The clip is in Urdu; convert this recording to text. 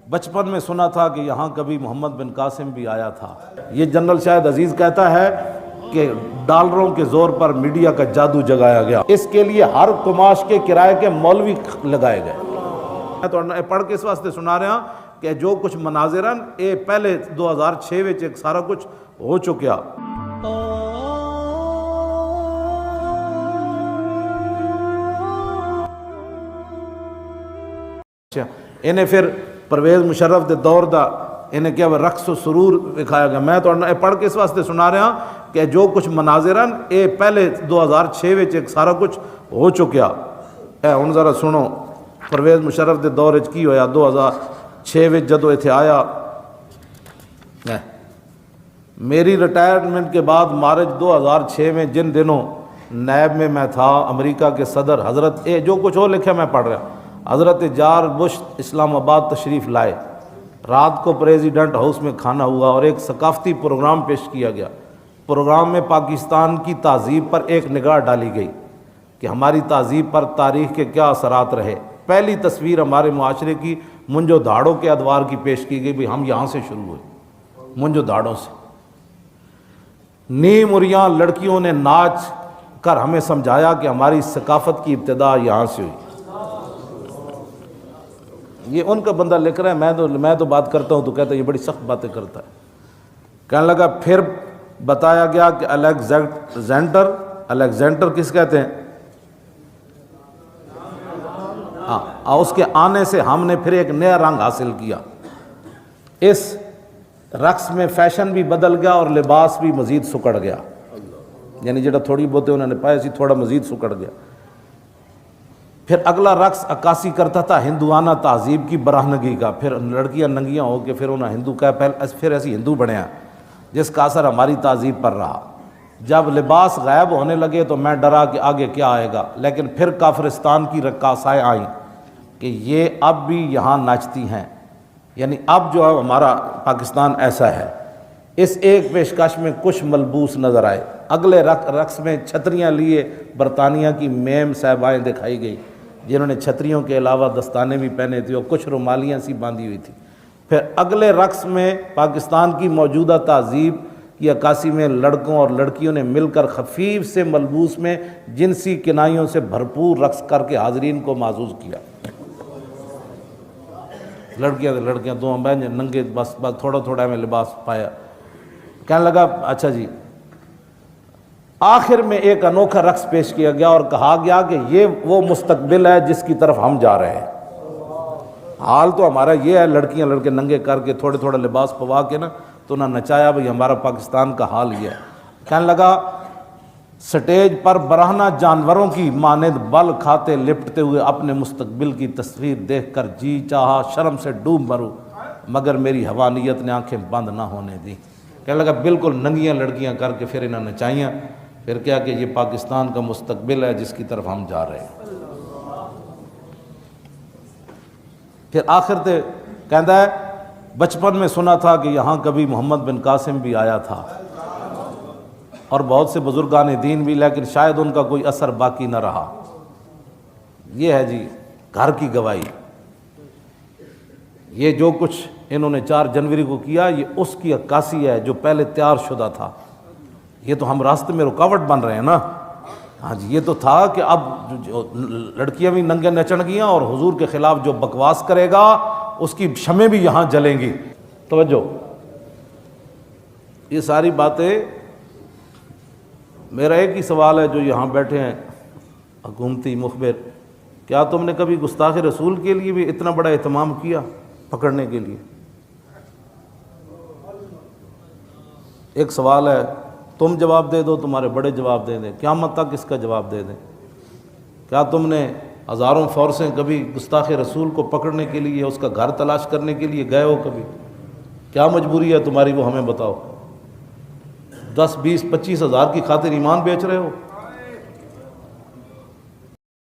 بچپن میں سنا تھا کہ یہاں کبھی محمد بن قاسم بھی آیا تھا۔ یہ جنرل شاہد عزیز کہتا ہے کہ ڈالروں کے زور پر میڈیا کا جادو جگایا گیا، اس کے لیے ہر کماش کے کرائے کے مولوی لگائے گئے۔ میں تو پڑھ کے اس واسطے سنا رہا کہ جو کچھ مناظرن اے پہلے 2006 وچ ایک سارا کچھ ہو چکیا۔ انہیں پھر پرویز مشرف دے دور دا انہیں کیا رقص و سرور دکھایا گیا۔ میں تو پڑھ کے اس واسطے سنا رہا کہ جو کچھ مناظرن اے پہلے 2006 وچ ایک سارا کچھ ہو چکیا۔ اے ہن ذرا سنو پرویز مشرف دے دور وچ کی ہویا 2006 وچ جدو ایتھے آیا۔ میری ریٹائرمنٹ کے بعد مارچ 2006 میں جن دنوں نیب میں میں تھا، امریکہ کے صدر حضرت جو کچھ ہو لکھا میں پڑھ رہا، حضرت جارج بش اسلام آباد تشریف لائے۔ رات کو پریزیڈنٹ ہاؤس میں کھانا ہوا اور ایک ثقافتی پروگرام پیش کیا گیا۔ پروگرام میں پاکستان کی تہذیب پر ایک نگاہ ڈالی گئی کہ ہماری تہذیب پر تاریخ کے کیا اثرات رہے۔ پہلی تصویر ہمارے معاشرے کی منجو دھاڑوں کے ادوار کی پیش کی گئی، بھی ہم یہاں سے شروع ہوئے، منجو دھاڑوں سے۔ نیم اریاں لڑکیوں نے ناچ کر ہمیں سمجھایا کہ ہماری ثقافت کی ابتدا یہاں سے ہوئی۔ یہ ان کا بندہ لکھ رہا ہے، میں تو بات کرتا ہوں تو کہتا ہے یہ بڑی سخت باتیں کرتا ہے۔ کہنے لگا پھر بتایا گیا کہ الیگزینڈر کس کہتے ہیں، اس کے آنے سے ہم نے پھر ایک نیا رنگ حاصل کیا۔ اس رقص میں فیشن بھی بدل گیا اور لباس بھی مزید سکڑ گیا، یعنی جڑا تھوڑی بہتے انہوں نے پایا سی تھوڑا مزید سکڑ گیا۔ پھر اگلا رقص عکاسی کرتا تھا ہندوانہ تہذیب کی برہنگی کا، پھر لڑکیاں ننگیاں ہو کے پھر انہیں ہندو کا پھر ایسی ہندو بنیا جس کا اثر ہماری تہذیب پر رہا۔ جب لباس غائب ہونے لگے تو میں ڈرا کہ آگے کیا آئے گا، لیکن پھر کافرستان کی رقاصائیں آئیں کہ یہ اب بھی یہاں ناچتی ہیں، یعنی اب جو ہے ہمارا پاکستان ایسا ہے۔ اس ایک پیشکش میں کچھ ملبوس نظر آئے۔ اگلے رقص میں چھتریاں لیے برطانیہ کی میم صاحبائیں دکھائی گئی، جنہوں نے چھتریوں کے علاوہ دستانے بھی پہنے تھے اور کچھ رومالیاں سی باندھی ہوئی تھی۔ پھر اگلے رقص میں پاکستان کی موجودہ تہذیب کی عکاسی میں لڑکوں اور لڑکیوں نے مل کر خفیف سے ملبوس میں جنسی کنائیوں سے بھرپور رقص کر کے حاضرین کو معزوز کیا۔ لڑکیاں دو ننگے بس تھوڑا تھوڑا میں لباس پایا۔ کہنے لگا اچھا جی، آخر میں ایک انوکھا رقص پیش کیا گیا اور کہا گیا کہ یہ وہ مستقبل ہے جس کی طرف ہم جا رہے ہیں۔ حال تو ہمارا یہ ہے، لڑکیاں لڑکے ننگے کر کے تھوڑے تھوڑا لباس پوا کے نا تو نہ نچایا، بھئی ہمارا پاکستان کا حال یہ ہے۔ کہنے لگا سٹیج پر برہنہ جانوروں کی مانند بل کھاتے لپٹتے ہوئے اپنے مستقبل کی تصویر دیکھ کر جی چاہا شرم سے ڈوب مروں، مگر میری حوانیت نے آنکھیں بند نہ ہونے دی۔ کہنے لگا بالکل ننگیاں لڑکیاں کر کے پھر انہوں نے نچائیاں، پھر کیا کہ یہ پاکستان کا مستقبل ہے جس کی طرف ہم جا رہے ہیں۔ پھر آخر تے کہندا ہے بچپن میں سنا تھا کہ یہاں کبھی محمد بن قاسم بھی آیا تھا اور بہت سے بزرگان دین بھی، لیکن شاید ان کا کوئی اثر باقی نہ رہا۔ یہ ہے جی گھر کی گواہی۔ یہ جو کچھ انہوں نے 4 جنوری کو کیا یہ اس کی عکاسی ہے جو پہلے تیار شدہ تھا۔ یہ تو ہم راستے میں رکاوٹ بن رہے ہیں نا۔ ہاں جی، یہ تو تھا کہ اب جو لڑکیاں بھی ننگے نچن گیاں اور حضور کے خلاف جو بکواس کرے گا اس کی شمیں بھی یہاں جلیں گی۔ توجہ، یہ ساری باتیں، میرا ایک ہی سوال ہے جو یہاں بیٹھے ہیں حکومتی مخبر، کیا تم نے کبھی گستاخ رسول کے لیے بھی اتنا بڑا اہتمام کیا پکڑنے کے لیے؟ ایک سوال ہے، تم جواب دے دو، تمہارے بڑے جواب دے دیں، قیامت تک اس کا جواب دے دیں۔ کیا تم نے ہزاروں فورسیں کبھی گستاخ رسول کو پکڑنے کے لیے اس کا گھر تلاش کرنے کے لیے گئے ہو کبھی؟ کیا مجبوری ہے تمہاری وہ ہمیں بتاؤ؟ 10 20 25 ہزار کی خاطر ایمان بیچ رہے ہو؟